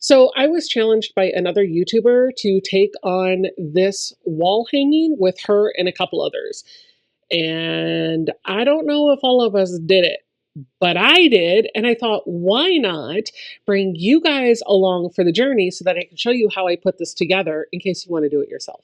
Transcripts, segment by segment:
So I was challenged by another YouTuber to take on this wall hanging with her and a couple others. And I don't know if all of us did it, but I did. And I thought, why not bring you guys along for the journey so that I can show you how I put this together in case you want to do it yourself.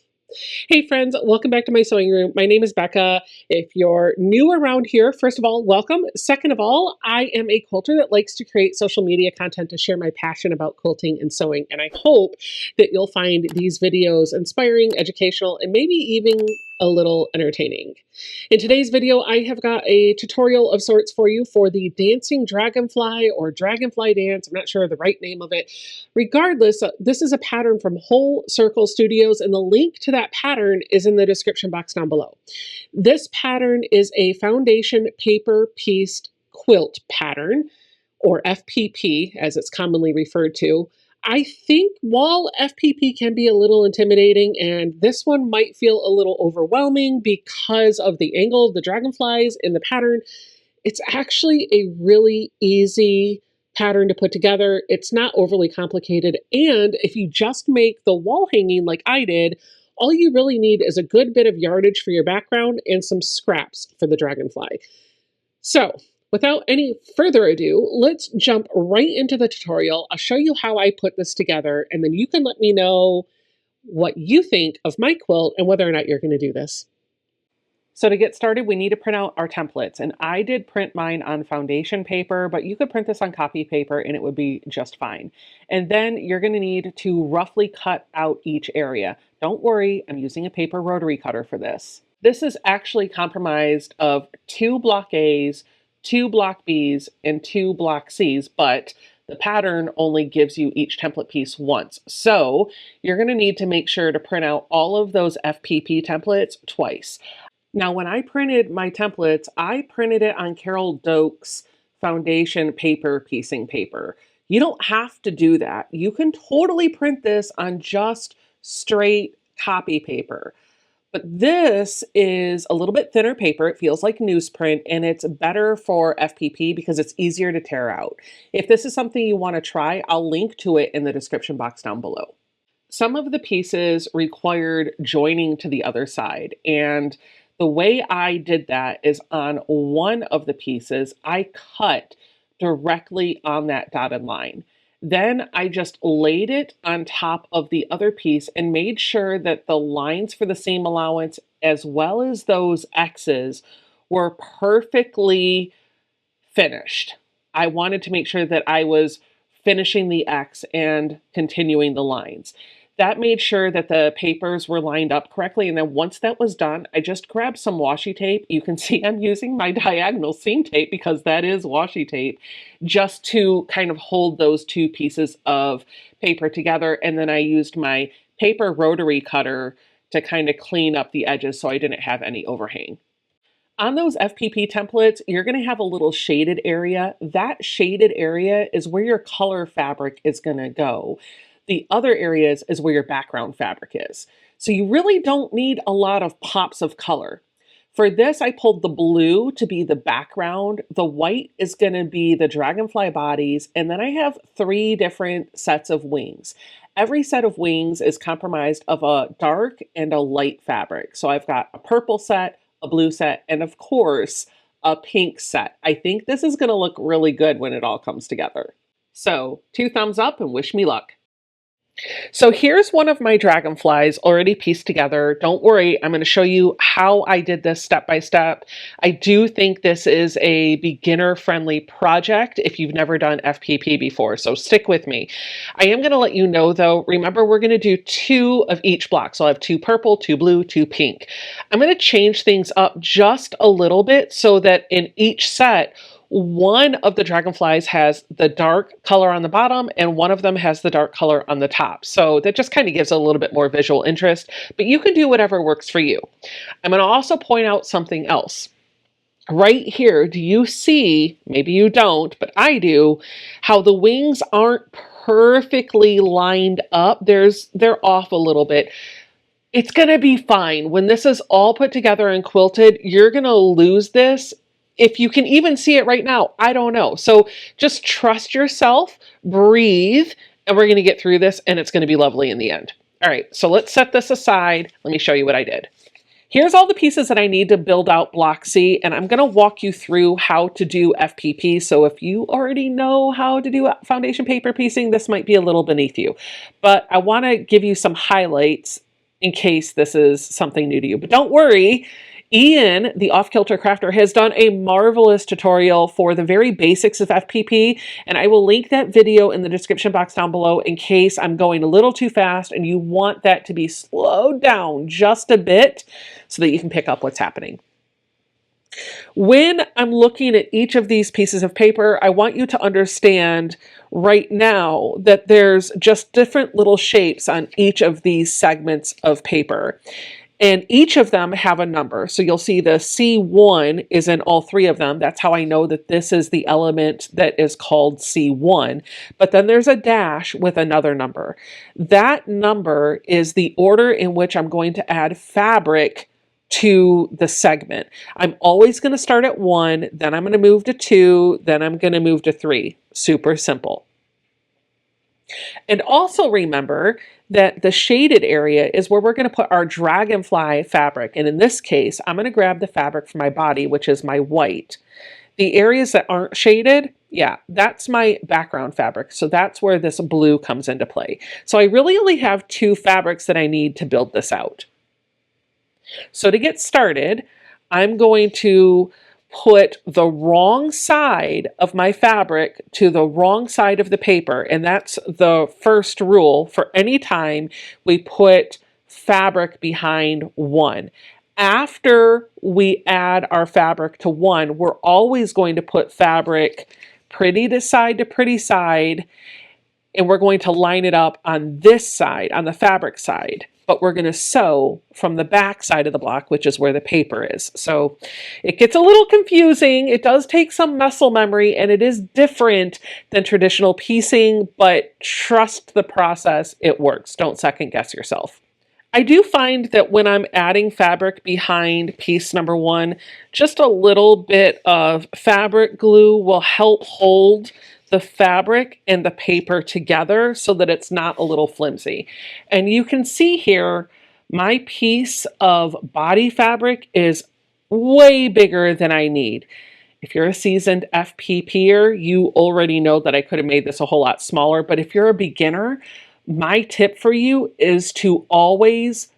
Hey friends, welcome back to my sewing room. My name is Becca. If you're new around here, first of all, welcome. Second of all, I am a quilter that likes to create social media content to share my passion about quilting and sewing. And I hope that you'll find these videos inspiring, educational, and maybe even a little entertaining. In today's video, I have got a tutorial of sorts for you for the Dancing Dragonfly or Dragonfly Dance. I'm not sure of the right name of it. Regardless, this is a pattern from Whole Circle Studios, and the link to that pattern is in the description box down below. This pattern is a foundation paper pieced quilt pattern, or FPP as it's commonly referred to. I think while FPP can be a little intimidating, and this one might feel a little overwhelming because of the angle of the dragonflies in the pattern, it's actually a really easy pattern to put together. It's not overly complicated, and if you just make the wall hanging like I did, all you really need is a good bit of yardage for your background and some scraps for the dragonfly. So, without any further ado, let's jump right into the tutorial. I'll show you how I put this together, and then you can let me know what you think of my quilt and whether or not you're going to do this. So to get started, we need to print out our templates, and I did print mine on foundation paper, but you could print this on copy paper and it would be just fine. And then you're going to need to roughly cut out each area. Don't worry, I'm using a paper rotary cutter for this. This is actually comprised of 2 block A's, 2 block B's, and 2 block C's, but the pattern only gives you each template piece once. So you're going to need to make sure to print out all of those FPP templates twice. Now, when I printed my templates, I printed it on Carol Doak's foundation paper piecing paper. You don't have to do that. You can totally print this on just straight copy paper. But this is a little bit thinner paper. It feels like newsprint, and it's better for FPP because it's easier to tear out. If this is something you want to try, I'll link to it in the description box down below. Some of the pieces required joining to the other side, and the way I did that is on one of the pieces, I cut directly on that dotted line. Then I just laid it on top of the other piece and made sure that the lines for the seam allowance, as well as those X's, were perfectly finished. I wanted to make sure that I was finishing the X and continuing the lines. That made sure that the papers were lined up correctly. And then once that was done, I just grabbed some washi tape. You can see I'm using my diagonal seam tape because that is washi tape, just to kind of hold those 2 pieces of paper together. And then I used my paper rotary cutter to kind of clean up the edges so I didn't have any overhang. On those FPP templates, you're going to have a little shaded area. That shaded area is where your color fabric is going to go. The other areas is where your background fabric is. So you really don't need a lot of pops of color. For this, I pulled the blue to be the background. The white is going to be the dragonfly bodies. And then I have 3 different sets of wings. Every set of wings is comprised of a dark and a light fabric. So I've got a purple set, a blue set, and of course, a pink set. I think this is going to look really good when it all comes together. So 2 thumbs up and wish me luck. So here's one of my dragonflies already pieced together. Don't worry, I'm going to show you how I did this step by step. I do think this is a beginner-friendly project if you've never done FPP before, so stick with me. I am going to let you know though, remember we're going to do 2 of each block. So I'll have 2 purple, 2 blue, 2 pink. I'm going to change things up just a little bit so that in each set, one of the dragonflies has the dark color on the bottom and one of them has the dark color on the top. So that just kind of gives a little bit more visual interest, but you can do whatever works for you. I'm going to also point out something else. Right here, do you see, maybe you don't, but I do, how the wings aren't perfectly lined up? They're off a little bit. It's going to be fine. When this is all put together and quilted, you're going to lose this. If you can even see it right now, I don't know. So just trust yourself, breathe, and we're going to get through this, and it's going to be lovely in the end. All right, so let's set this aside. Let me show you what I did. Here's all the pieces that I need to build out Block C, and I'm going to walk you through how to do FPP. So if you already know how to do foundation paper piecing, this might be a little beneath you. But I want to give you some highlights in case this is something new to you. But don't worry, Ian, the Off-Kilter Crafter, has done a marvelous tutorial for the very basics of FPP, and I will link that video in the description box down below in case I'm going a little too fast and you want that to be slowed down just a bit so that you can pick up what's happening. When I'm looking at each of these pieces of paper, I want you to understand right now that there's just different little shapes on each of these segments of paper. And each of them have a number. So you'll see the C1 is in all three of them. That's how I know that this is the element that is called C1. But then there's a dash with another number. That number is the order in which I'm going to add fabric to the segment. I'm always going to start at 1, then I'm going to move to 2, then I'm going to move to 3. Super simple. And also remember that the shaded area is where we're going to put our dragonfly fabric. And in this case, I'm going to grab the fabric for my body, which is my white. The areas that aren't shaded, yeah, that's my background fabric. So that's where this blue comes into play. So I really only have 2 fabrics that I need to build this out. So to get started, I'm going to put the wrong side of my fabric to the wrong side of the paper. And that's the first rule for any time we put fabric behind 1. After we add our fabric to 1, we're always going to put fabric pretty side to pretty side, and we're going to line it up on this side, on the fabric side. But we're going to sew from the back side of the block, which is where the paper is. So it gets a little confusing. It does take some muscle memory, and it is different than traditional piecing, but trust the process. It works. Don't second guess yourself. I do find that when I'm adding fabric behind piece number 1, just a little bit of fabric glue will help hold the fabric and the paper together so that it's not a little flimsy. And you can see here, my piece of body fabric is way bigger than I need. If you're a seasoned FPPer, you already know that I could have made this a whole lot smaller, but if you're a beginner, my tip for you is to always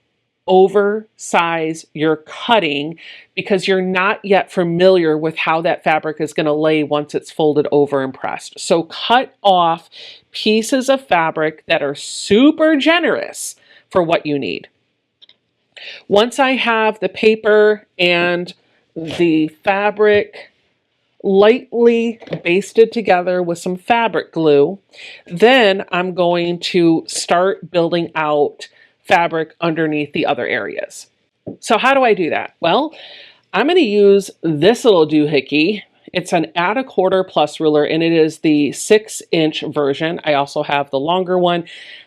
oversize your cutting because you're not yet familiar with how that fabric is going to lay once it's folded over and pressed. So cut off pieces of fabric that are super generous for what you need. Once I have the paper and the fabric lightly basted together with some fabric glue, then I'm going to start building out fabric underneath the other areas. So how do I do that? Well, I'm going to use this little doohickey. It's an add 1/4 plus ruler, and it is the 6-inch version. I also have the longer one,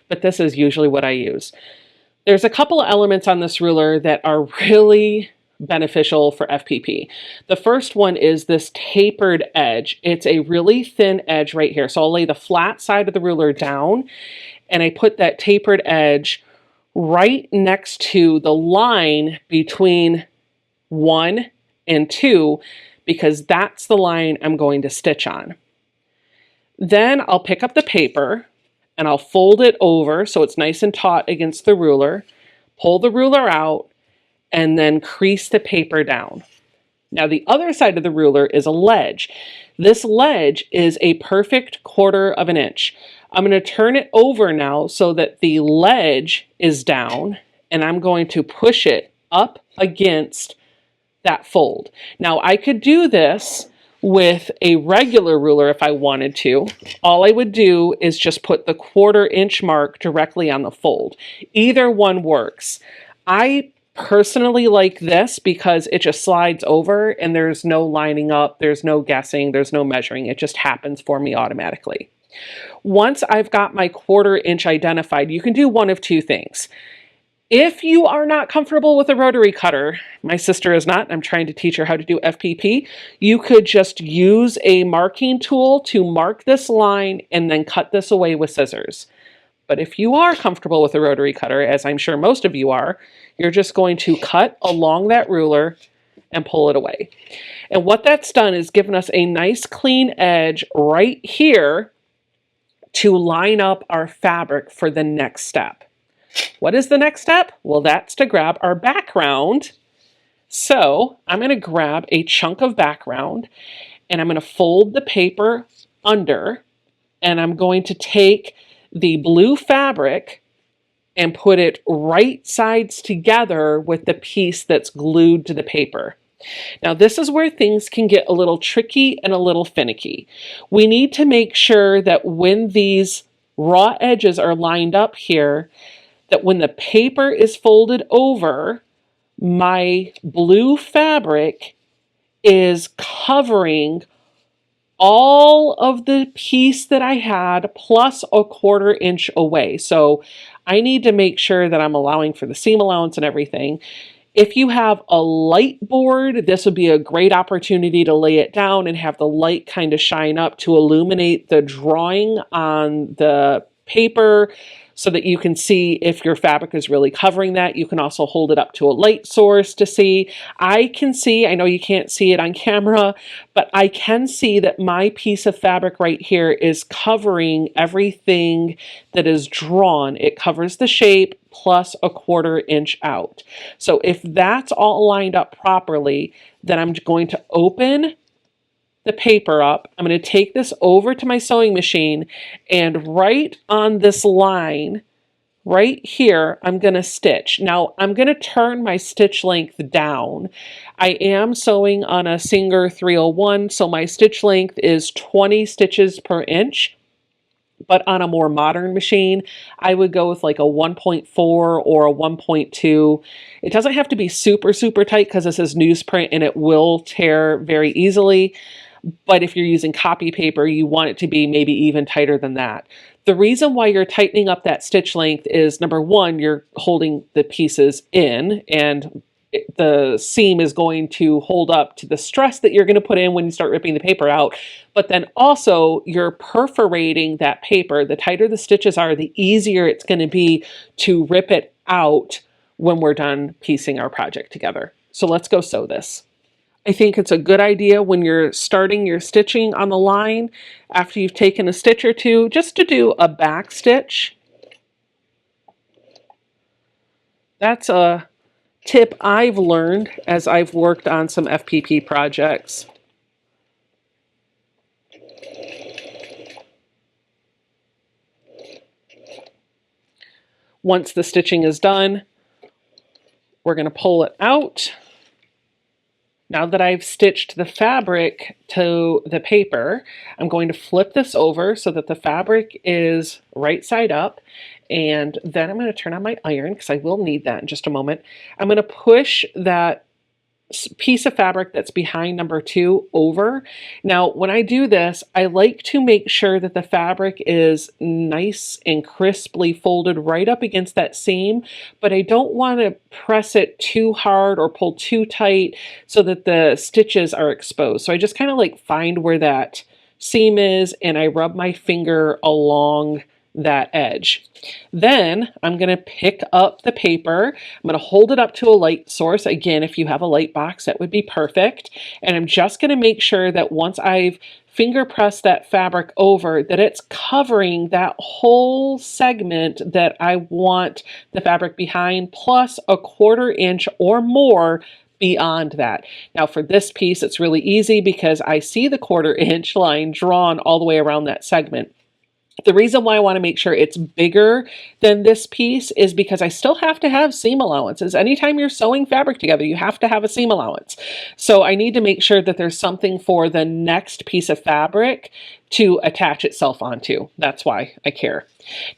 but this is usually what I use. There's a couple of elements on this ruler that are really beneficial for FPP. The first one is this tapered edge. It's a really thin edge right here. So I'll lay the flat side of the ruler down, and I put that tapered edge right next to the line between 1 and 2 because that's the line I'm going to stitch on. Then I'll pick up the paper and I'll fold it over so it's nice and taut against the ruler, pull the ruler out, and then crease the paper down. Now the other side of the ruler is a ledge. This ledge is a perfect 1/4 inch. I'm going to turn it over now so that the ledge is down, and I'm going to push it up against that fold. Now I could do this with a regular ruler if I wanted to. All I would do is just put the 1/4 inch mark directly on the fold. Either one works. I personally like this because it just slides over and there's no lining up, there's no guessing, there's no measuring. It just happens for me automatically. Once I've got my 1/4 inch identified, you can do one of two things. If you are not comfortable with a rotary cutter, my sister is not, I'm trying to teach her how to do FPP, you could just use a marking tool to mark this line and then cut this away with scissors. But if you are comfortable with a rotary cutter, as I'm sure most of you are, you're just going to cut along that ruler and pull it away. And what that's done is given us a nice clean edge right here to line up our fabric for the next step. What is the next step? Well, that's to grab our background. So I'm going to grab a chunk of background and I'm going to fold the paper under, and I'm going to take the blue fabric and put it right sides together with the piece that's glued to the paper. Now, this is where things can get a little tricky and a little finicky. We need to make sure that when these raw edges are lined up here, that when the paper is folded over, my blue fabric is covering all of the piece that I had plus a 1/4 inch away. So I need to make sure that I'm allowing for the seam allowance and everything. If you have a light board, this would be a great opportunity to lay it down and have the light kind of shine up to illuminate the drawing on the paper so that you can see if your fabric is really covering that. You can also hold it up to a light source to see. I can see, I know you can't see it on camera, but I can see that my piece of fabric right here is covering everything that is drawn. It covers the shape plus a 1/4 inch out. So if that's all lined up properly, then I'm going to open the paper up. I'm going to take this over to my sewing machine, and right on this line right here, I'm going to stitch. Now I'm going to turn my stitch length down. I am sewing on a Singer 301, so my stitch length is 20 stitches per inch. But on a more modern machine, I would go with like a 1.4 or a 1.2. It doesn't have to be super, super tight because this is newsprint and it will tear very easily. But if you're using copy paper, you want it to be maybe even tighter than that. The reason why you're tightening up that stitch length is, number one, you're holding the pieces in, and the seam is going to hold up to the stress that you're going to put in when you start ripping the paper out. But then also you're perforating that paper. The tighter the stitches are, the easier it's going to be to rip it out when we're done piecing our project together. So let's go sew this. I think it's a good idea when you're starting your stitching on the line, after you've taken a stitch or two, just to do a back stitch. That's a tip I've learned as I've worked on some FPP projects. Once the stitching is done, we're going to pull it out. Now that I've stitched the fabric to the paper, I'm going to flip this over so that the fabric is right side up. And then I'm going to turn on my iron because I will need that in just a moment. I'm going to push that piece of fabric that's behind number 2 over. Now, when I do this, I like to make sure that the fabric is nice and crisply folded right up against that seam, but I don't want to press it too hard or pull too tight so that the stitches are exposed. So I just kind of like find where that seam is and I rub my finger along that edge. Then I'm going to pick up the paper. I'm going to hold it up to a light source. Again, if you have a light box, that would be perfect. And I'm just going to make sure that once I've finger pressed that fabric over, that it's covering that whole segment that I want the fabric behind, plus a 1/4 inch or more beyond that. Now for this piece, it's really easy because I see the 1/4 inch line drawn all the way around that segment. The reason why I want to make sure it's bigger than this piece is because I still have to have seam allowances. Anytime you're sewing fabric together, you have to have a seam allowance. So I need to make sure that there's something for the next piece of fabric to attach itself onto. That's why I care.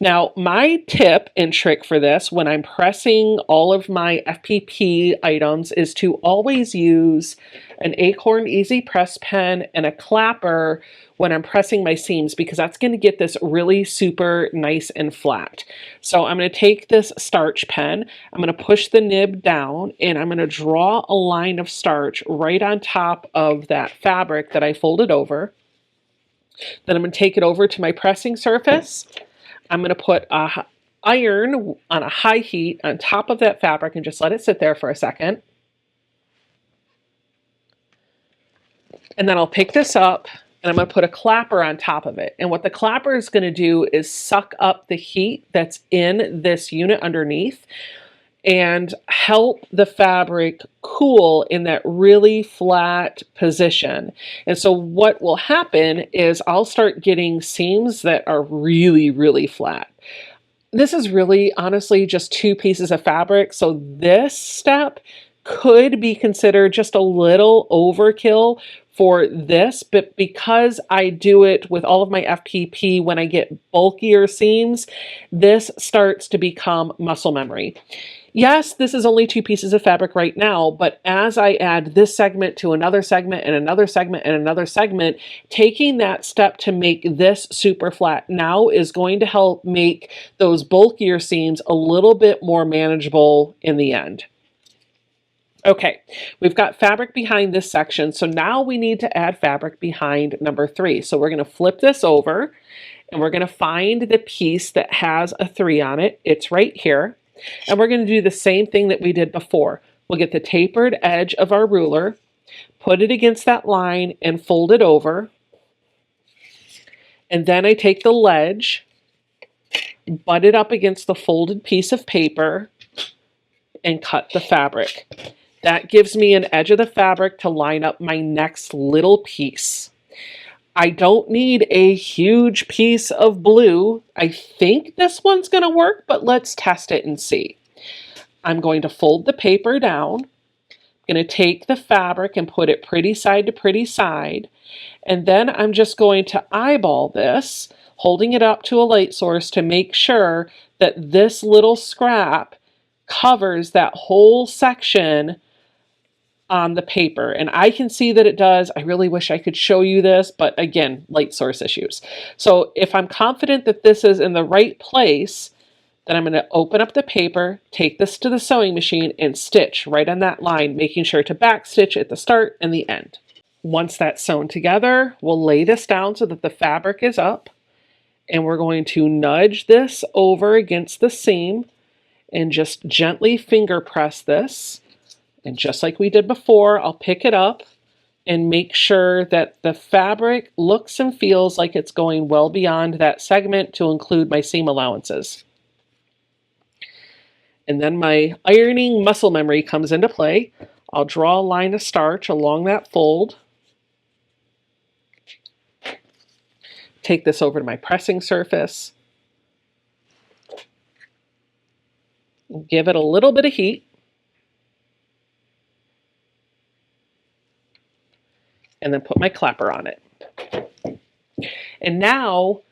Now, my tip and trick for this when I'm pressing all of my FPP items is to always use an Acorn Easy Press Pen and a clapper when I'm pressing my seams, because that's going to get this really super nice and flat. So I'm going to take this starch pen, I'm going to push the nib down, and I'm going to draw a line of starch right on top of that fabric that I folded over. Then I'm going to take it over to my pressing surface. I'm going to put a iron on a high heat on top of that fabric and just let it sit there for a second. And then I'll pick this up and I'm going to put a clapper on top of it. And what the clapper is going to do is suck up the heat that's in this unit underneath and help the fabric cool in that really flat position. And so what will happen is I'll start getting seams that are really, really flat. This is really honestly just 2 pieces of fabric. So this step could be considered just a little overkill for this, but because I do it with all of my FPP when I get bulkier seams, this starts to become muscle memory. Yes, this is only 2 pieces of fabric right now, but as I add this segment to another segment and another segment and another segment, taking that step to make this super flat now is going to help make those bulkier seams a little bit more manageable in the end. Okay, we've got fabric behind this section, so now we need to add fabric behind number 3. So we're going to flip this over and we're going to find the piece that has a 3 on it. It's right here. And we're going to do the same thing that we did before. We'll get the tapered edge of our ruler, put it against that line and fold it over. And then I take the ledge, butt it up against the folded piece of paper and cut the fabric. That gives me an edge of the fabric to line up my next little piece. I don't need a huge piece of blue. I think this one's going to work, but let's test it and see. I'm going to fold the paper down. I'm going to take the fabric and put it pretty side to pretty side. And then I'm just going to eyeball this, holding it up to a light source to make sure that this little scrap covers that whole section on the paper. And I can see that it does. I really wish I could show you this, but again, light source issues. So if I'm confident that this is in the right place, then I'm going to open up the paper, take this to the sewing machine and stitch right on that line, making sure to back stitch at the start and the end. Once that's sewn together, we'll lay this down so that the fabric is up, and we're going to nudge this over against the seam and just gently finger press this. And just like we did before, I'll pick it up and make sure that the fabric looks and feels like it's going well beyond that segment to include my seam allowances. And then my ironing muscle memory comes into play. I'll draw a line of starch along that fold. Take this over to my pressing surface. Give it a little bit of heat. And then put my clapper on it. And now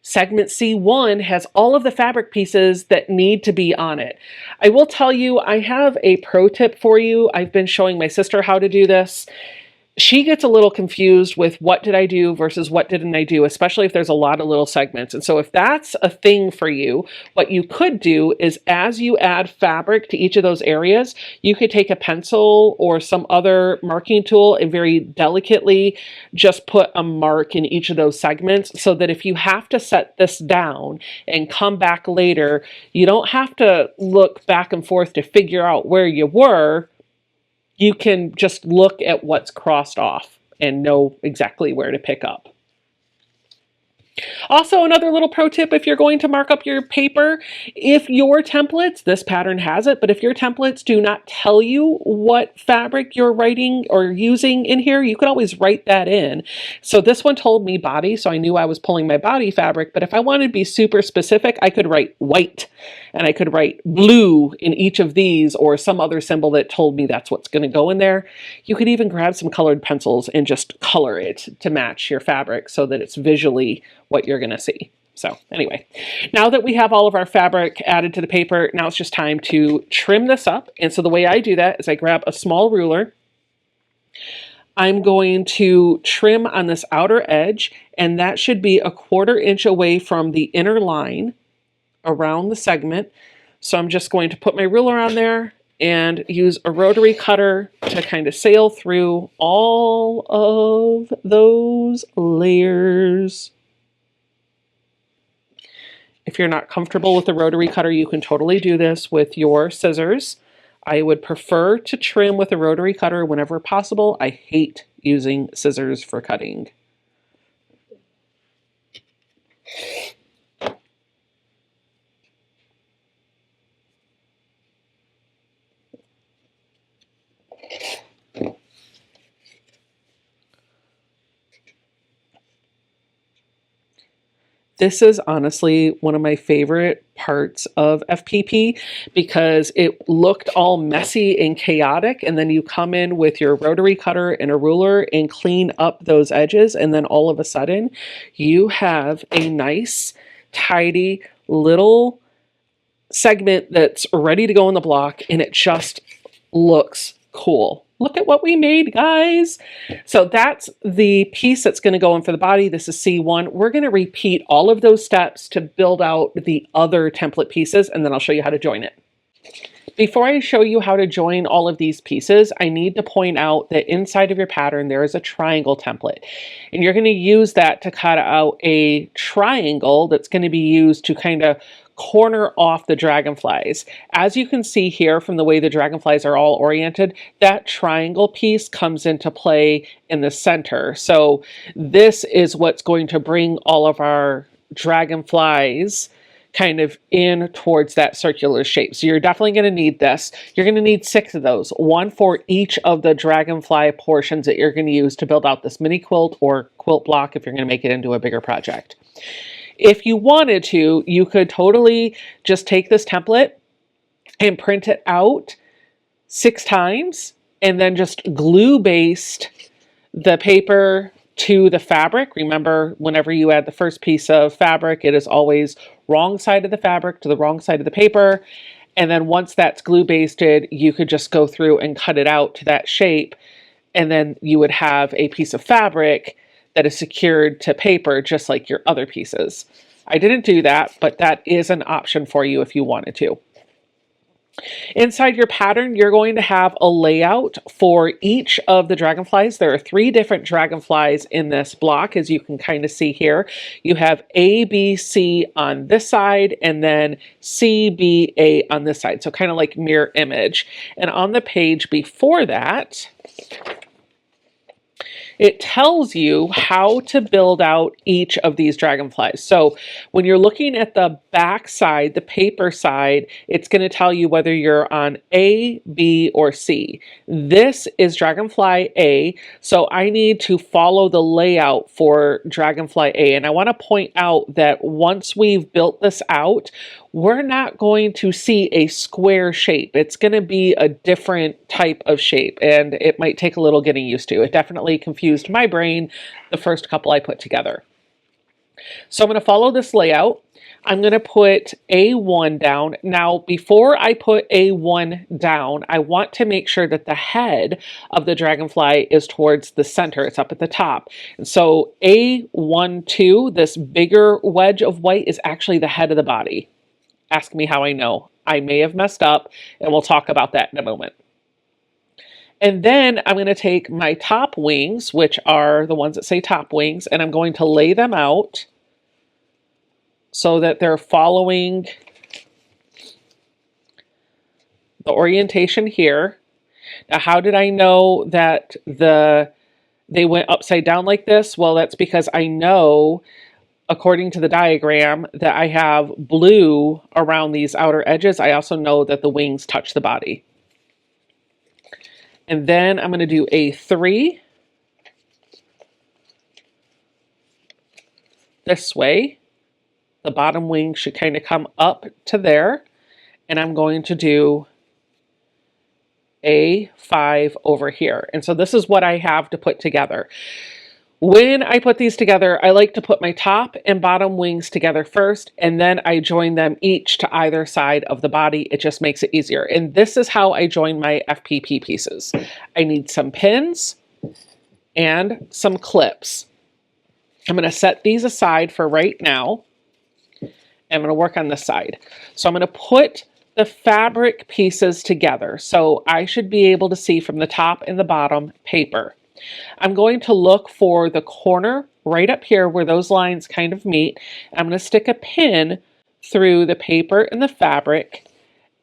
segment C1 has all of the fabric pieces that need to be on it. I will tell you, I have a pro tip for you. I've been showing my sister how to do this. She gets a little confused with what did I do versus what didn't I do, especially if there's a lot of little segments. And so if that's a thing for you, what you could do is as you add fabric to each of those areas, you could take a pencil or some other marking tool and very delicately just put a mark in each of those segments so that if you have to set this down and come back later, you don't have to look back and forth to figure out where you were. You can just look at what's crossed off and know exactly where to pick up. Also, another little pro tip if you're going to mark up your paper, if your templates, this pattern has it, but if your templates do not tell you what fabric you're writing or using in here, you could always write that in. So this one told me body, so I knew I was pulling my body fabric, but if I wanted to be super specific, I could write white and I could write blue in each of these or some other symbol that told me that's what's going to go in there. You could even grab some colored pencils and just color it to match your fabric so that it's visually what you're going to see. So anyway, now that we have all of our fabric added to the paper, now it's just time to trim this up. And so the way I do that is I grab a small ruler. I'm going to trim on this outer edge, and that should be a 1/4 inch away from the inner line around the segment. So I'm just going to put my ruler on there and use a rotary cutter to kind of sail through all of those layers. If you're not comfortable with the rotary cutter, you can totally do this with your scissors. I would prefer to trim with a rotary cutter whenever possible. I hate using scissors for cutting. This is honestly one of my favorite parts of FPP because it looked all messy and chaotic, and then you come in with your rotary cutter and a ruler and clean up those edges, and then all of a sudden you have a nice, tidy little segment that's ready to go in the block, and it just looks cool. Look at what we made, guys. So that's the piece that's going to go in for the body. This is C1. We're going to repeat all of those steps to build out the other template pieces, and then I'll show you how to join it. Before I show you how to join all of these pieces, I need to point out that inside of your pattern, there is a triangle template. And you're going to use that to cut out a triangle that's going to be used to kind of corner off the dragonflies. As you can see here from the way the dragonflies are all oriented, that triangle piece comes into play in the center. So this is what's going to bring all of our dragonflies kind of in towards that circular shape. So you're definitely going to need this. You're going to need 6 of those, 1 for each of the dragonfly portions that you're going to use to build out this mini quilt or quilt block if you're going to make it into a bigger project. If you wanted to, you could totally just take this template and print it out 6 times and then just glue baste the paper to the fabric. Remember, whenever you add the first piece of fabric, it is always wrong side of the fabric to the wrong side of the paper. And then once that's glue basted, you could just go through and cut it out to that shape. And then you would have a piece of fabric that is secured to paper, just like your other pieces. I didn't do that, but that is an option for you if you wanted to. Inside your pattern, you're going to have a layout for each of the dragonflies. There are 3 different dragonflies in this block, as you can kind of see here. You have A, B, C on this side, and then C, B, A on this side. So kind of like mirror image. And on the page before that, it tells you how to build out each of these dragonflies. So when you're looking at the back side, the paper side, it's going to tell you whether you're on A, B, or C. This is Dragonfly A, so I need to follow the layout for Dragonfly A. And I want to point out that once we've built this out, we're not going to see a square shape. It's going to be a different type of shape, and it might take a little getting used to. It definitely confused my brain the first couple I put together. So I'm going to follow this layout. I'm going to put A1 down. Now, before I put A1 down, I want to make sure that the head of the dragonfly is towards the center. It's up at the top. And so A12, this bigger wedge of white, is actually the head of the body. Ask me how I know. I may have messed up, and we'll talk about that in a moment. And then I'm going to take my top wings, which are the ones that say top wings, and I'm going to lay them out so that they're following the orientation here. Now, how did I know that they went upside down like this? Well, that's because I know according to the diagram, that I have blue around these outer edges, I also know that the wings touch the body. And then I'm going to do a 3 this way. The bottom wing should kind of come up to there. And I'm going to do a 5 over here. And so this is what I have to put together. When I put these together, I like to put my top and bottom wings together first, and then I join them each to either side of the body. It just makes it easier. And this is how I join my FPP pieces. I need some pins and some clips. I'm going to set these aside for right now. I'm going to work on this side. So I'm going to put the fabric pieces together. So I should be able to see from the top and the bottom paper. I'm going to look for the corner right up here where those lines kind of meet. I'm going to stick a pin through the paper and the fabric,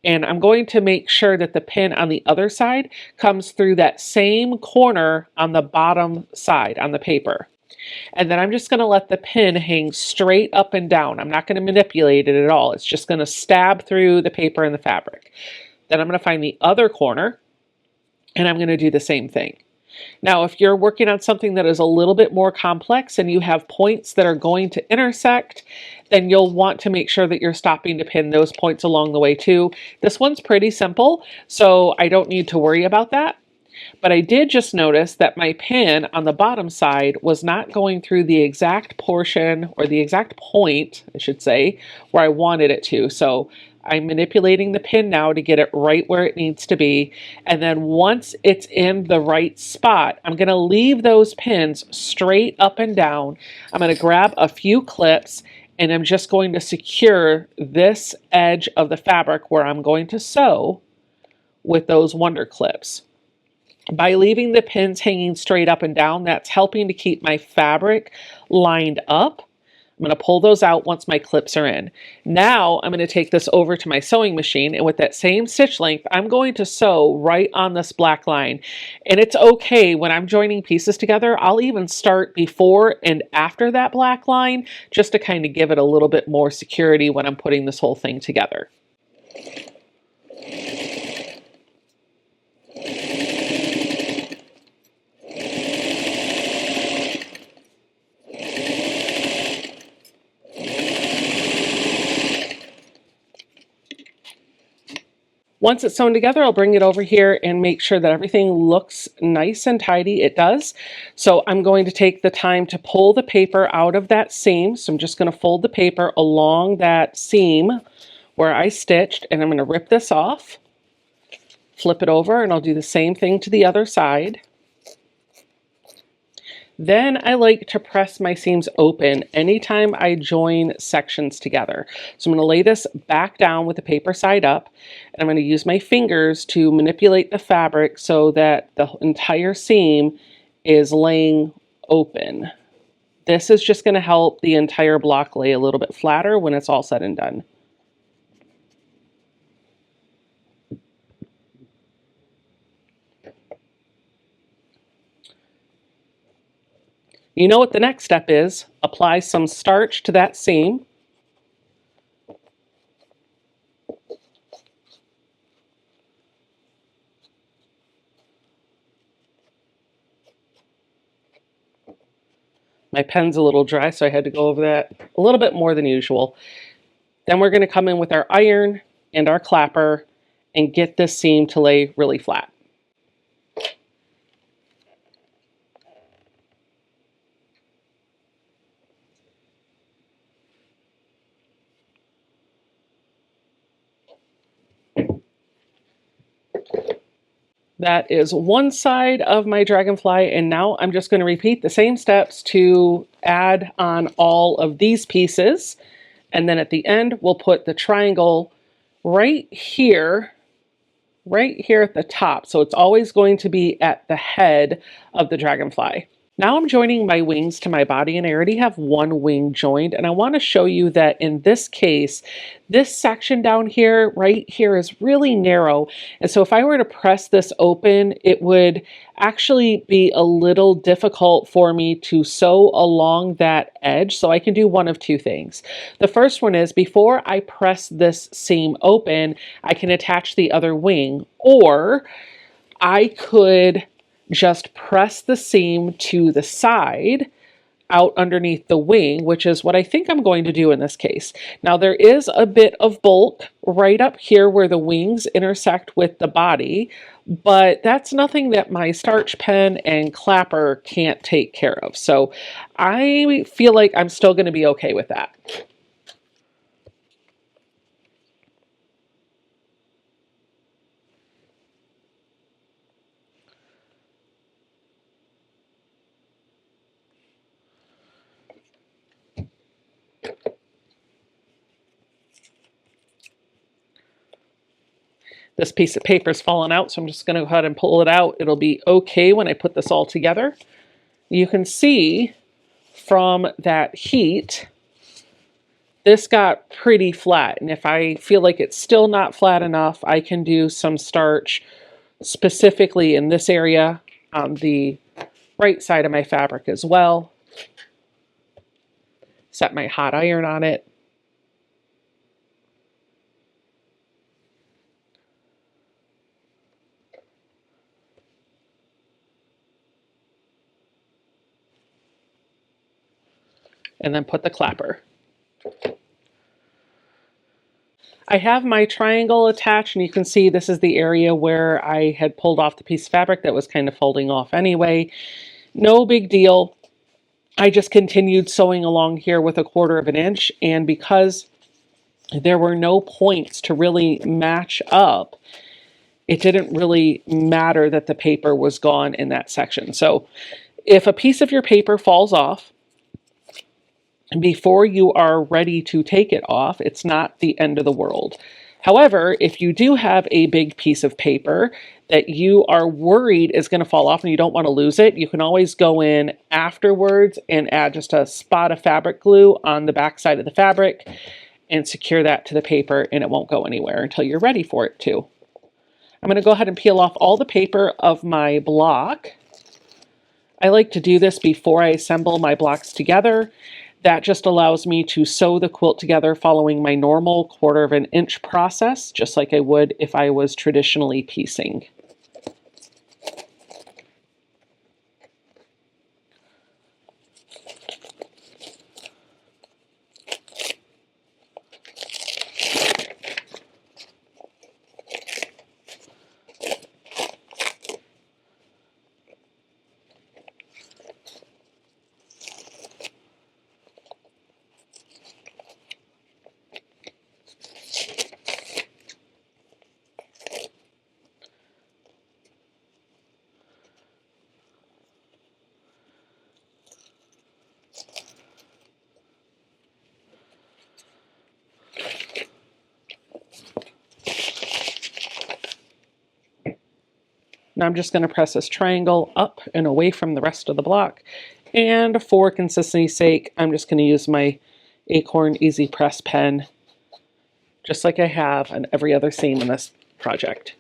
and I'm going to make sure that the pin on the other side comes through that same corner on the bottom side on the paper. And then I'm just going to let the pin hang straight up and down. I'm not going to manipulate it at all. It's just going to stab through the paper and the fabric. Then I'm going to find the other corner, and I'm going to do the same thing. Now, if you're working on something that is a little bit more complex and you have points that are going to intersect, then you'll want to make sure that you're stopping to pin those points along the way too. This one's pretty simple, so I don't need to worry about that. But I did just notice that my pin on the bottom side was not going through the exact portion, or the exact point, I should say, where I wanted it to. So I'm manipulating the pin now to get it right where it needs to be. And then once it's in the right spot, I'm going to leave those pins straight up and down. I'm going to grab a few clips, and I'm just going to secure this edge of the fabric where I'm going to sew with those wonder clips. By leaving the pins hanging straight up and down, that's helping to keep my fabric lined up. I'm going to pull those out once my clips are in. Now I'm going to take this over to my sewing machine, and with that same stitch length, I'm going to sew right on this black line. And it's okay when I'm joining pieces together, I'll even start before and after that black line, just to kind of give it a little bit more security when I'm putting this whole thing together. Once it's sewn together, I'll bring it over here and make sure that everything looks nice and tidy. It does. So I'm going to take the time to pull the paper out of that seam. So I'm just going to fold the paper along that seam where I stitched, and I'm going to rip this off, flip it over, and I'll do the same thing to the other side. Then I like to press my seams open anytime I join sections together. So I'm going to lay this back down with the paper side up, and I'm going to use my fingers to manipulate the fabric so that the entire seam is laying open. This is just going to help the entire block lay a little bit flatter when it's all said and done. You know what the next step is. Apply some starch to that seam. My pen's a little dry, so I had to go over that a little bit more than usual. Then we're going to come in with our iron and our clapper and get this seam to lay really flat. That is one side of my dragonfly, and now I'm just going to repeat the same steps to add on all of these pieces. And then at the end, we'll put the triangle right here at the top. So it's always going to be at the head of the dragonfly. Now I'm joining my wings to my body, and I already have one wing joined, and I want to show you that in this case, this section down here, right here, is really narrow. And so if I were to press this open, it would actually be a little difficult for me to sew along that edge. So I can do one of two things. The first one is, before I press this seam open, I can attach the other wing, or I could just press the seam to the side out underneath the wing, which is what I think I'm going to do in this case. Now there is a bit of bulk right up here where the wings intersect with the body, but that's nothing that my starch pen and clapper can't take care of. So I feel like I'm still going to be okay with that. This piece of paper is falling out, so I'm just going to go ahead and pull it out. It'll be okay when I put this all together. You can see from that heat, this got pretty flat. And if I feel like it's still not flat enough, I can do some starch specifically in this area on the right side of my fabric as well. Set my hot iron on it. And then put the clapper. I have my triangle attached, and you can see this is the area where I had pulled off the piece of fabric that was kind of folding off anyway. No big deal. I just continued sewing along here with 1/4 of an inch, and because there were no points to really match up, it didn't really matter that the paper was gone in that section. So if a piece of your paper falls off before you are ready to take it off, it's not the end of the world. However, if you do have a big piece of paper that you are worried is going to fall off and you don't want to lose it, you can always go in afterwards and add just a spot of fabric glue on the back side of the fabric and secure that to the paper, and it won't go anywhere until you're ready for it to. I'm going to go ahead and peel off all the paper of my block. I like to do this before I assemble my blocks together. That just allows me to sew the quilt together following my normal 1/4 of an inch process, just like I would if I was traditionally piecing. Now I'm just going to press this triangle up and away from the rest of the block. And for consistency's sake, I'm just going to use my Acorn Easy Press pen, just like I have on every other seam in this project.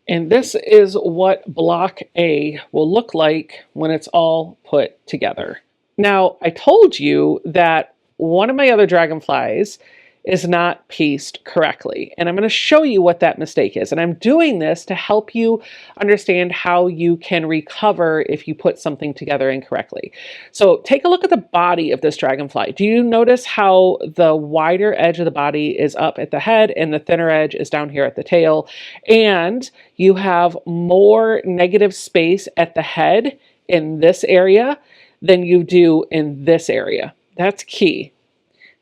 And this is what block A will look like when it's all put together. Now, I told you that one of my other dragonflies is not pieced correctly. And I'm going to show you what that mistake is. And I'm doing this to help you understand how you can recover if you put something together incorrectly. So take a look at the body of this dragonfly. Do you notice how the wider edge of the body is up at the head and the thinner edge is down here at the tail? And you have more negative space at the head in this area than you do in this area. That's key.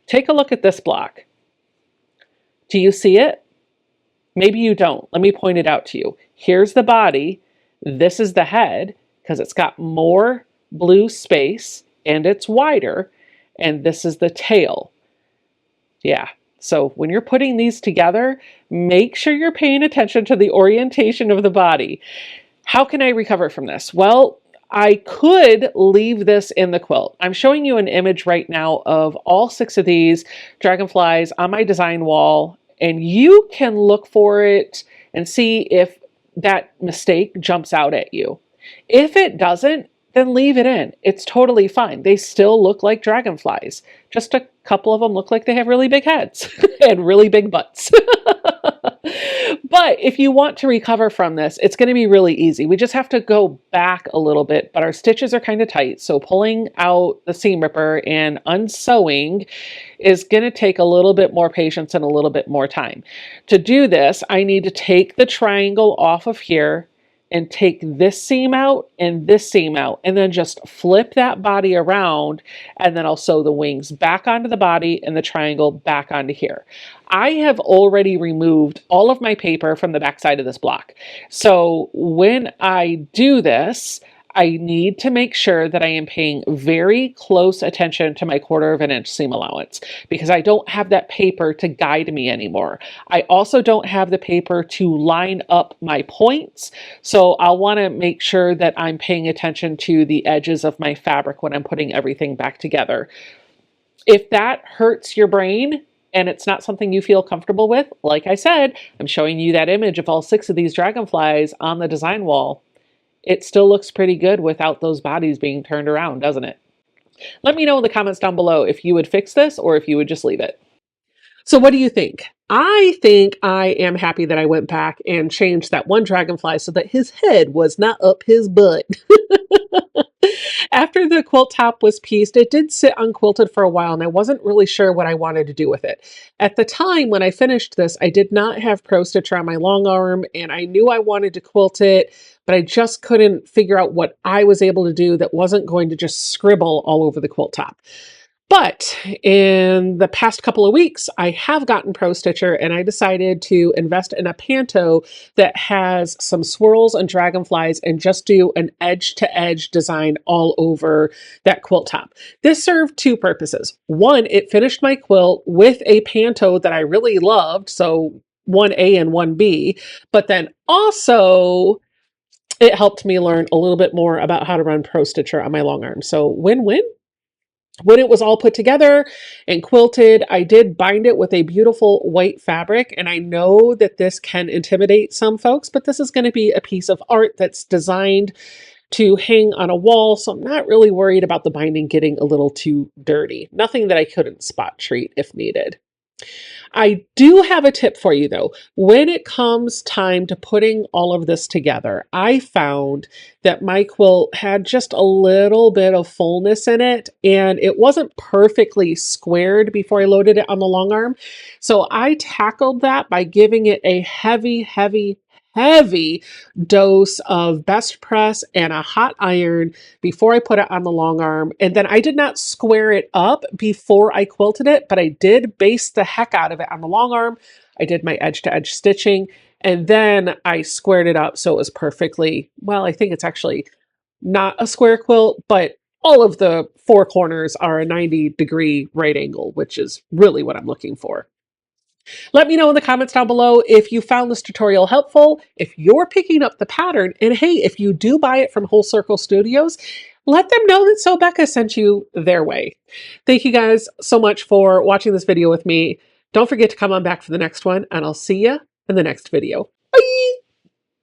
Take a look at this block. Do you see it? Maybe you don't. Let me point it out to you. Here's the body. This is the head because it's got more blue space and it's wider. And this is the tail. Yeah. So when you're putting these together, make sure you're paying attention to the orientation of the body. How can I recover from this? Well, I could leave this in the quilt. I'm showing you an image right now of all 6 of these dragonflies on my design wall, and you can look for it and see if that mistake jumps out at you. If it doesn't, then leave it in. It's totally fine. They still look like dragonflies. Just a couple of them look like they have really big heads and really big butts. But if you want to recover from this, it's going to be really easy. We just have to go back a little bit, but our stitches are kind of tight. So pulling out the seam ripper and unsewing is going to take a little bit more patience and a little bit more time. To do this, I need to take the triangle off of here and take this seam out and this seam out, and then just flip that body around, and then I'll sew the wings back onto the body and the triangle back onto here. I have already removed all of my paper from the back side of this block. So when I do this, I need to make sure that I am paying very close attention to my 1/4 of an inch seam allowance, because I don't have that paper to guide me anymore. I also don't have the paper to line up my points, so I'll want to make sure that I'm paying attention to the edges of my fabric when I'm putting everything back together. If that hurts your brain and it's not something you feel comfortable with, like I said, I'm showing you that image of all 6 of these dragonflies on the design wall. It still looks pretty good without those bodies being turned around, doesn't it? Let me know in the comments down below if you would fix this or if you would just leave it. So what do you think? I think I am happy that I went back and changed that one dragonfly so that his head was not up his butt. After the quilt top was pieced, it did sit unquilted for a while, and I wasn't really sure what I wanted to do with it. At the time when I finished this, I did not have Pro Stitcher on my long arm, and I knew I wanted to quilt it, but I just couldn't figure out what I was able to do that wasn't going to just scribble all over the quilt top. But in the past couple of weeks, I have gotten Pro Stitcher, and I decided to invest in a panto that has some swirls and dragonflies and just do an edge-to-edge design all over that quilt top. This served 2 purposes. One, it finished my quilt with a panto that I really loved, so 1A and 1B, but then also it helped me learn a little bit more about how to run Pro Stitcher on my long arm. So win-win. When it was all put together and quilted, I did bind it with a beautiful white fabric, and I know that this can intimidate some folks, but this is going to be a piece of art that's designed to hang on a wall, so I'm not really worried about the binding getting a little too dirty. Nothing that I couldn't spot treat if needed. I do have a tip for you though. When it comes time to putting all of this together, I found that my quilt had just a little bit of fullness in it, and it wasn't perfectly squared before I loaded it on the long arm. So I tackled that by giving it a heavy dose of best press and a hot iron before I put it on the long arm. And then I did not square it up before I quilted it, but I did baste the heck out of it on the long arm. I did my edge to edge stitching, and then I squared it up so it was perfectly, well, I think it's actually not a square quilt, but all of the 4 corners are a 90-degree right angle, which is really what I'm looking for. Let me know in the comments down below if you found this tutorial helpful, if you're picking up the pattern, and hey, if you do buy it from Whole Circle Studios, let them know that So Becca sent you their way. Thank you guys so much for watching this video with me. Don't forget to come on back for the next one, and I'll see you in the next video. Bye!